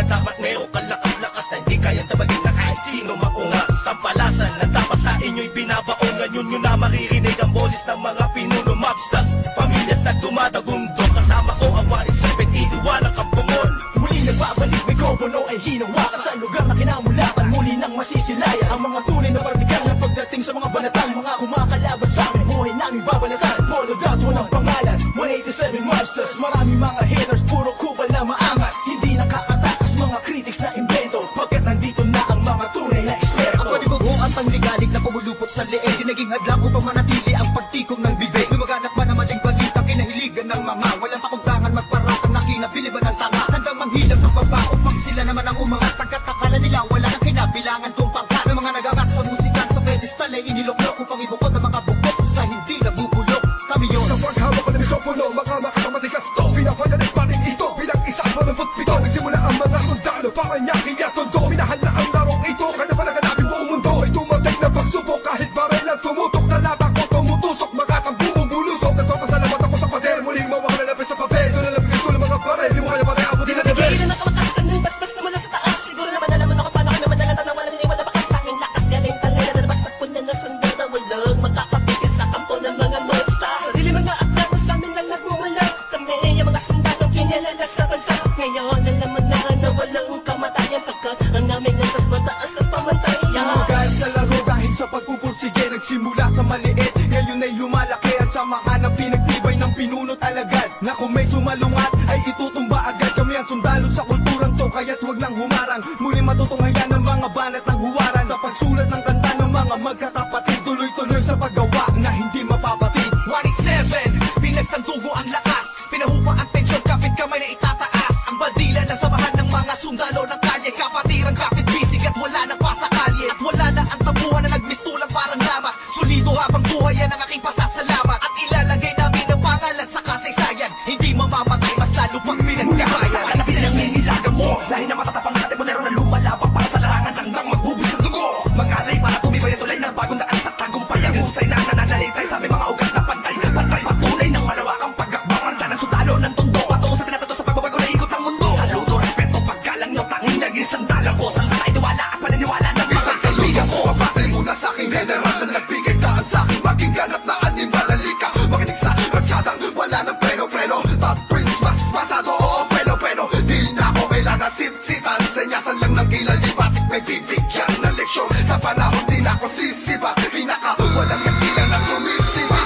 na dapat meron kalakas-lakas na hindi kayang tabagin na kahit sino maungas. Sampalasan na dapat sa inyo'y binabaon. Ngayon nyo na maririnig ang boses ng mga pinuno mobsters, pamilyas na dumadagundong. Kasama ko ang 187, iniwanan kang bungol. Muli nagbabalik, mikropono ay hinawakan sa lugar na kinamulatan. Muli nang masisilayan ang mga tunay na partikal na pagdating sa mga banatan. Mga kumakalaban sa amin, buhay namin babalatan. Follow that, walang pangalan, 187 mobsters. Marami mga haters, puro kupal na maangas. Hindi nakakatakas mga critics na invento, pagkat nandito na ang mga tunay na eksperto. Ang panibugo at pangligalig na pumulupot sa leeg, di naging hadlang upang manatili ang pagtikom ng bibig. Lumaganap man ang maling balita, kinahiligan ng mga walang pakundangan magparasa na kinabiliban ng tanga. Handang manghilang ng baba upang sila naman ang umangat. Pagkatakala nila wala nang kinabilangan kung pangkat ng mga nagagat sa musika sa pedestal ay iniluklok upang ibukod ang mga bukod sa hindi nabubulok. Kami yun sa paghawak ko ng mikropono, mga matigas to. Pinapadalit pa rin ito bilang isa pa ng putpito. Nagsimula ang mga sundalo para niya kaya tondo. Minahal na ang larong ito, kanya pa naganapin buong mundo. Ay tumatay na pagsubok kahit baril ang tumutok. Talaba ko tumutusok, makatang bumubulusok. Nagpapasalamat ako sa pader, muling mawak na lapis sa papel. Doon na lang bigay ko ng mga baril, di mo kaya pati abutin na level. Bigay na kamatasan ng basbas na mula sa taas. Siguro naman alam mo na kung paano kami madalatan ng walang iniwan na bakas. Tanging lakas galing talera na nabagsak ko na nasandata. Walang makakapigil sa kampo ng mga monster. Sarili mga akda na sa amin lang nagmumula. Kami yung mga sundalong kinilala sa bansa. Ngayon alaman na walang kamatayan, pagkat ang aming antas mataas ang pamantayan. Kahit sa laro dahil sa pagpupursige, nagsimula sa maliit, ngayon ay lumalaki at samahan ang pinagtibay ng pinunot alagad. Na kung may sumalungat ay itutumba agad. Kami ang sundalo sa kulturang to, kaya't huwag nang humarang. Muli matutunghayan ng mga banat ng huwaran. Sa pagsulat ng kanta ng mga magkakapatid, tuloy-tuloy sa paggawa na hindi mapapatid. 187, pinagsandugo ang lakas. Pinahupa ang tensyon, kapit kamay na itataas. Ang bandila ng samahan ng mga sundalo ng kalye. Kapatirang kapit bisig at wala na pa sa kalye. At wala na ang tabuhan na nagmistulang parang lamat. Solido habang buhay yan ang aking pasasalamat. At ilalagay namin ang pangalan sa kasaysayan. Hindi mamamatay, mas lalo pang pinagkabayan. Sa kanila sila ng ninilagan mo, lahi na matatapang natin mo na lumalabang para sa larangan hanggang magbubis ang dugo. Mangalay para tumibay at tulay ng bagong daan sa tagumpay. Ang husay na nananalitay sa aming mga ugat na pantay. Pantay patunay ng malawakang pagkakbangan sa ng sundalo ng tondo. Patungo sa tinatato sa pagbabago na ikot ang mundo. Saludo, respeto, paggalang nyo, tanging naging sandala ko. Sa mga itiwala at paniniwala ng mga Saludo ko, papatay muna sa aking general na nagbigay daan sa aking maging ganap na animalalika. Makinig sa ratsadang wala ng preno-preno. Top Prince, mas pasado, oo, preno-preno. Di na ako kailangan sit-sitan. Senyasan lang ng kilay, batik may bibigyan ng leksyon. Sa panahon di na ako sisiba. Pinaka, walang yakilan na sumisiba.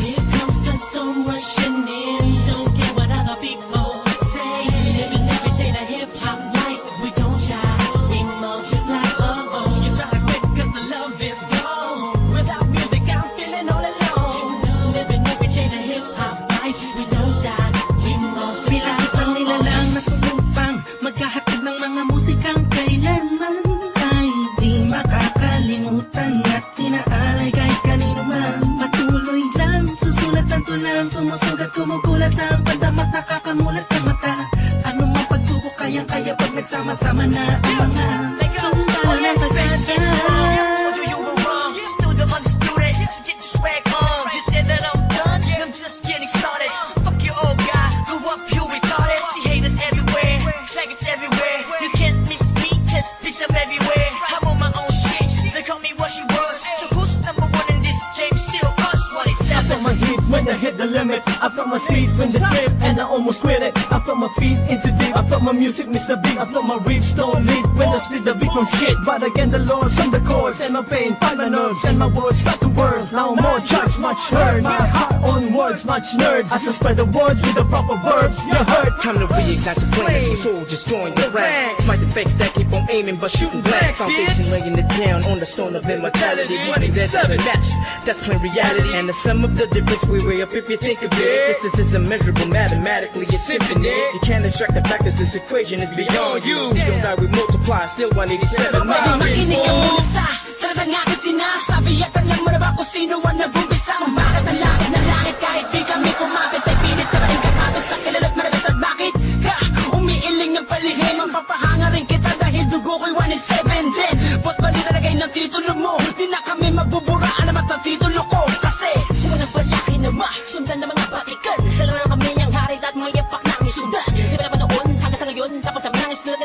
Here comes the storm rushing in. Don't care what other people say. Living every day the hip hop life. We don't die, we multiply. Oh oh, you gotta quit 'cause the love is gone. Without music, I'm feeling all alone. Living every day the hip hop life. We don't die, we multiply. Bilang isang nilalang na sumupang maghahatid ng mga musikang kailanman ay di makakalimutan at inaalay kahit kanino man. Patuloy lang, susulat ang tulang, sumusugat, kumukulat ang pandamat, nakakamulat ang mata. Ano mang pagsubok kayang-kaya pag nagsama-sama na ang mga sundalo ng kalsada. You were wrong, still the undisputed. So get your swag on. You said that I'm done, I'm just getting started. So fuck your old guy, grew up you retarded. See haters everywhere, faggots everywhere. You can't miss me, cause bitch I'm everywhere. I'm on my own shit, they call me what she was. So who's number one in this game? Still us, I felt my heat when I hit the limit. I felt my speed when the trip and I almost quit it. I felt my feet into deep. I felt my music miss the beat. I felt my riffs don't lead when I split the beat from shit. But again the Lord's on the chords and my pain find my nerves and my words start to whirl. Now more judge, much heard. My heart on words, much nerd. As I spread the words with the proper verbs, you heard. Time to reignite the flame. Soldiers join the ranks. Smite the fakes that keep on aiming but shooting blanks. Foundation laying it down on the stone of immortality. We think that's a match. That's plain reality. And the sum of the difference we weigh up if you think of it. Distance is immeasurable mathematically. It's infinite. You can't extract the fact that this equation is beyond you. We don't die, we multiply. Still 187. Makinig ka muna sa salita ng aking sinasabi. At alam mo na ba kung sino ang nag-umpisa? Bakit ang langit na langit kahit di kami kumapit? Ay pilit ka ba rin kakapit sa kilala't maragat at bakit ka umiiling ng palihim? Mapapahanga rin kita dahil dugo ko'y 187 din. Boss bali talagay ng titulo mo. Di na kami mabuburaan naman ang titulo ko. Kasi kung nagpalaki na sundan ng mga batikan. Sila na kami ang hari at mga yapak na sundan. Simula pa noon hanggang sa ngayon, tapos kami nang istulat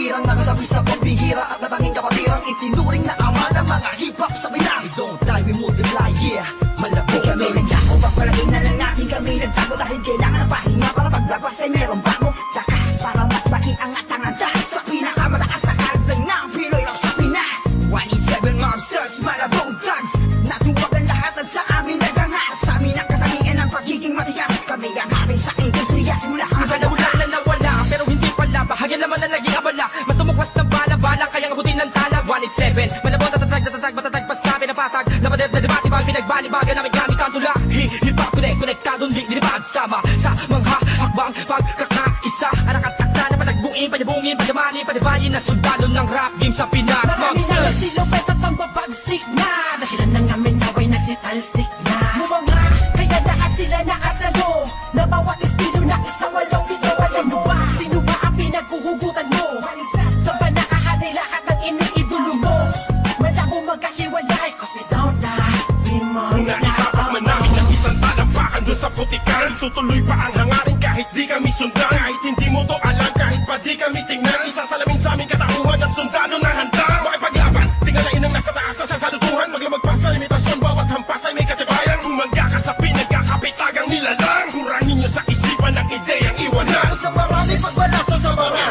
kabatirang nakasabi sa pambihira at natanging kapatirang itinuring na ama ng mga hip-hop sa Pinas. We don't die, we multiply, yeah. Malabo kami nagdako, papalagay na lang natin kami nagtago dahil kailangan ng pahinga para paglabas ay meron bago lakas para mas maiangat ang antas sa pinakamataas na karagdag ng Pinoy rap sa Pinas. 187 Mobsters, Malabong Thugs, natuwag ang lahat at sa amin nagangas. Sa amin ang katangian ng pagiging matigas. Kami ang hari sa industriya simula hanggang Nawala na nawala, pero hindi pala. Bahagi naman na naging abala. Mas tumuklas na bala-bala, kayang abutin ng tala. 187, malabon, tatatag pa sa amin ang patag. Napadep na debate, bang pinagbalibagan namin gamit ang tula. Hip-hop, konektadong libad sama sa mga hakbang pagkakaisa. Anak at akta na palagbuin, panyabungin, panyamanin, panibayin na sundalo ng rap game sa Pinas. Marami na Monsters! silupet at ang babagsik na dahilan ng amin naway nagsitalsik na Mga kaya lahat sila nakasalo na bawat estilo na isang walong ito. Sino ba ang pinaghuhugutan mo? Sa ba nakahanay lahat ng iniidolo mo? Malabo magkahiwalay cause we don't die, we Una multiply. itapak man namin ng isang talampakan doon sa putikan. Tutuloy pa ang hangarin kahit di kami sundan. Kahit hindi mo to alam, kahit pa di kami tingnan. Isasalamin sa aming katauhan ng sundalo na handa makipaglaban. Tingalain ang nasa taas sa salutuhan. Maglamag pa sa limitasyon, bawat hampas ay may katibayan. Bumangga ka sa pinagkakapitagang nilalang. Kurahin nyo sa isipan ng ideyang iwanan. Tapos na marami pagbalasa sa mga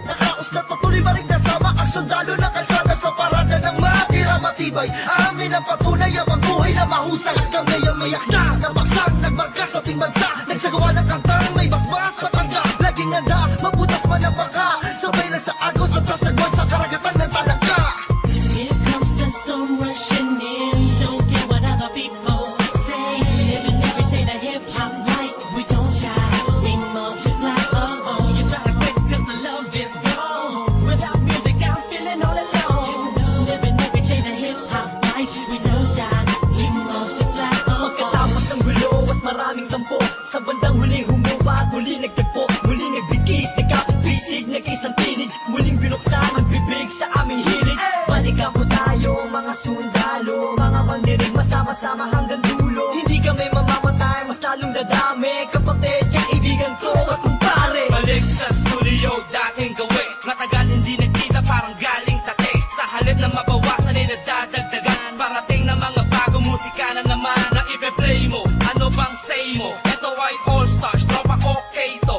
nakaos na patuloy ba rin kasama ang sundalo ng kalsada sa parada ng matira matibay. Amin ang patunay ang buhay na mahusay at kami ang mayak na nabaksak, nagmarka sa ating bansa. Nagsagawa ng kantang may basbas matangga. Laging handa, mabutas man ang baka. Sabay lang sa agos at sasagwan sa karagatan ng talangka. Here comes the sun rushing in. Don't care what other people say. Living every day the hip hop life. We don't die, we multiply. Oh, you try to quit 'cause the love is gone. Without music, I'm feeling all alone. Living every day the hip hop life. We don't die, we multiply. Pagkatapos ng gulo at maraming tampo, sa bandang huli humupa at muli nagtagpo. Muli nagbigis, nagkapit bisig, nag-isang tinig. Muling binuksan ang bibig sa aming hilig. Balikan po tayo mga sundalo, mga mandinig masama-sama hanggang dulo. Hindi kami mamamatay, mas lalong dadami. Kapatid, kaibigan ko at kumpare. Balik sa studio, dating gawi. Matagal hindi nagkita, parang galing tate. Sa halip na mabawasan ay nadadagdagan. Parating na mga bagong musika na naman na ipe-play mo. Ano bang say mo? Ito ay All Stars, tropa okay to.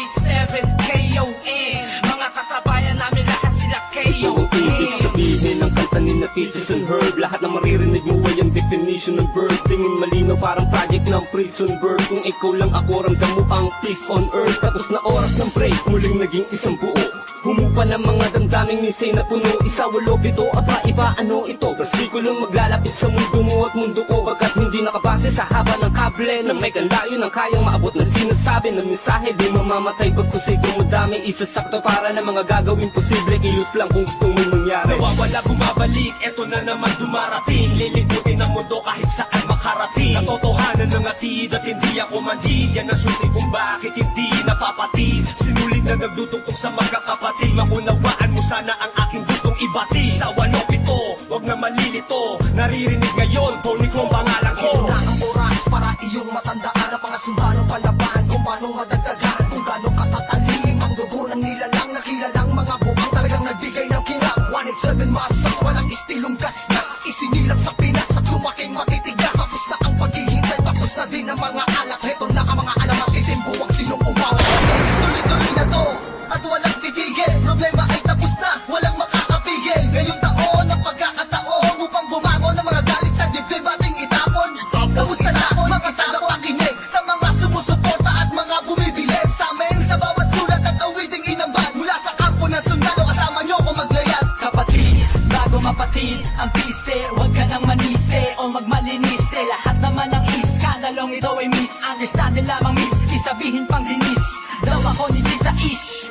187 KON. Mga kasabayan namin lahat sila Ito ang ibig KON. sabihin ng kanta ni na Peaches and Herb. Lahat na maririnig mo ay ang definition ng bird. Tingin malinaw parang project ng prison bird. Kung ikaw lang ako, ramdam mo ang peace on earth. Tapos na oras ng break, muling naging isang buo. Humupa ng mga damdaming nisay na puno. Isa, walo, pito, aba, iba, ano ito? Versikulong maglalapit sa mundo mo at mundo ko. Pagkat hindi nakabase sa haba ng kable na may kanlayo ng kayang maabot ng sinasabi ng mensahe. Di mamamatay pagkusigong madami. Isasakto para ng mga gagawin posible. Kilos lang kung gusto mong mangyari. Nawawala, bumabalik, eto na naman dumarating. Lilibutin ang mundo kahit saan makarating. Natotohanan ng atid at hindi ako manhid. Yan ang susi kung bakit hindi napapatid. Sinulit na nagdutugtog sa magkakapatid. Maunawaan mo sana ang aking gustong ibati. Sa 107, wag na malilito. Naririnig ngayon, Tony Chrome pangalan ko. Ito na ang oras para iyong matandaan ang mga sundalong palaban. Kung paano madagdagan, kung gaano katatalim ang dugo ng nilalang na kilalang mga buang talagang nagbigay ng kinang. 187 Masters, walang istilong gasgas. Isinilang sa Pinas at lumaking matitigas. Tapos na ang paghihintay, tapos na din ang mga alak. Heto na ang mga alamat, itimbuwang sinong umawa. Tuloy-tuloy na to, at walang titigil. Problema ay tapos na, walang makakapigil. Ngayong taon, ang pagkakataon upang bumangon ng mga galit sa dibdib ating itapon. Kamusta na mga tao pakinig sa mga sumusuporta at mga bumibili sa amin sa bawat sulat at awiting inambag. Mula sa kampo ng sundalo, kasama nyo ko maglayag. Kapatid, bago mapatid ang pise, huwag ka nang manise o magmalinise. Lahat naman ng iskandalong ito ay miss. Understand lamang miss, kisabihin pang dinis. Daw ako ni G sa ish.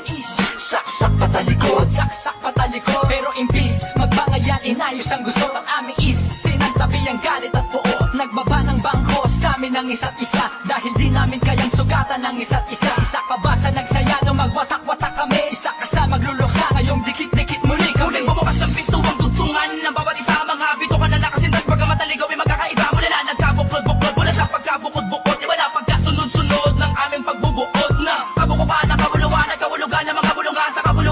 Saksak patalikod, saksak patalikod. Pero imbis, magbangayan, inayos ang gusto at aming is. Sinantabi ang galit at puot, nagbaba ng bangko sa amin ng isa't isa. Dahil di namin kayang sugatan ng isa't isa. Isa ka ba sa nagsaya nung magwatak-watak kami? Isa ka sa magluluksa ngayong dikit-dikit muli kami. Muling bumukas ng pintuang tugtungan ng bawat isa. Mga bito ka na nakasintas, bagamat aligaw ay magkakaiba. Mula na nagkabuklod-buklod, mula sa pagkabukod-bukod. Iba na pagkasunod-sunod ng aming pagbubuod na kabukuhan ng kabuluhan at kahulugan ng mga bulungan sa kabuluhan.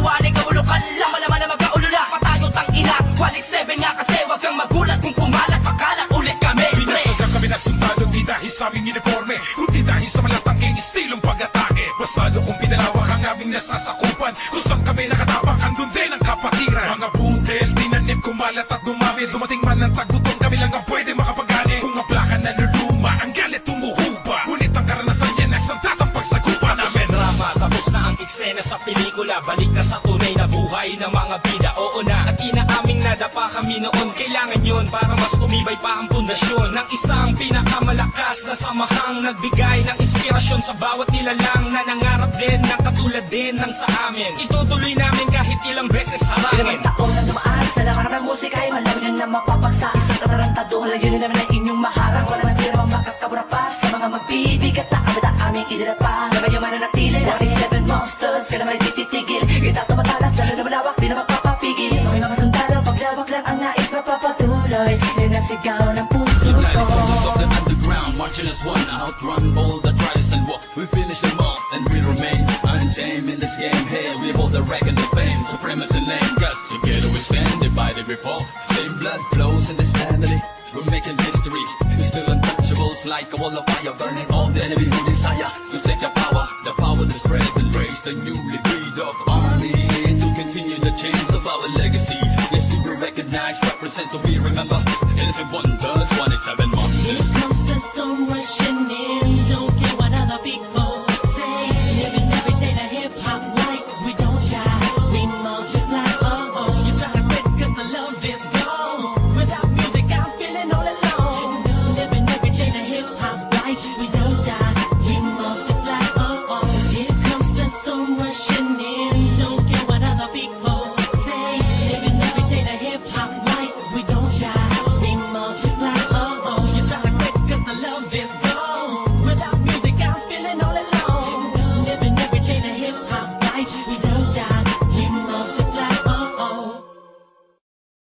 kumilat at dumami. Dumating man ang tagutom, kami lang ang pwede makapagani. Kung ang plaka na luluma, ang galit tumuhuba. Ngunit ang karanasan yan ay sang tatampag sa gupa namin. Drama, tapos na ang eksena sa pelikula. Balik na sa tunay na buhay ng mga bida. Oo na, at inaaming nadapa kami noon. Kailangan yun para mas tumibay pa ang pundasyon ng isang pinakamalakas na samahang nagbigay ng inspirasyon sa bawat nilalang na nangarap din ng katulad din ng sa amin. Itutuloy namin kahit ilang beses harangin. Ilang taon na dumaan sa larangan ng musika ay malamin na mapapagsa. Isang katarantado, layunin namin ang inyong maharang. Wala man sila mang makakabura pa sa mga magbibigat na ang bata aming idinapa. Gabay yung mananatili, 47 monsters, ka na may tititigil. Kita tumatalas, lalo na malawak, di na magpapapigil. May mga sundalo, paglawak lang ang nais mapapatuloy. Yung nasigaw ng puso The ko. soldiers of the underground, marching as one, outrun all the trials and war. We finish them all, and we remain untamed in this game. Hey, we hold the rank and the fame, supremacy lane. Cause together we stand, divided we fall. Same blood flows in this family. We're making history. We're still untouchables, like a wall of fire, burning all the enemy who desire to take the power to spread and raise the newly breed of army to continue the chains of our legacy. Yes, to be recognized, represent, to be remembered. Innocent one.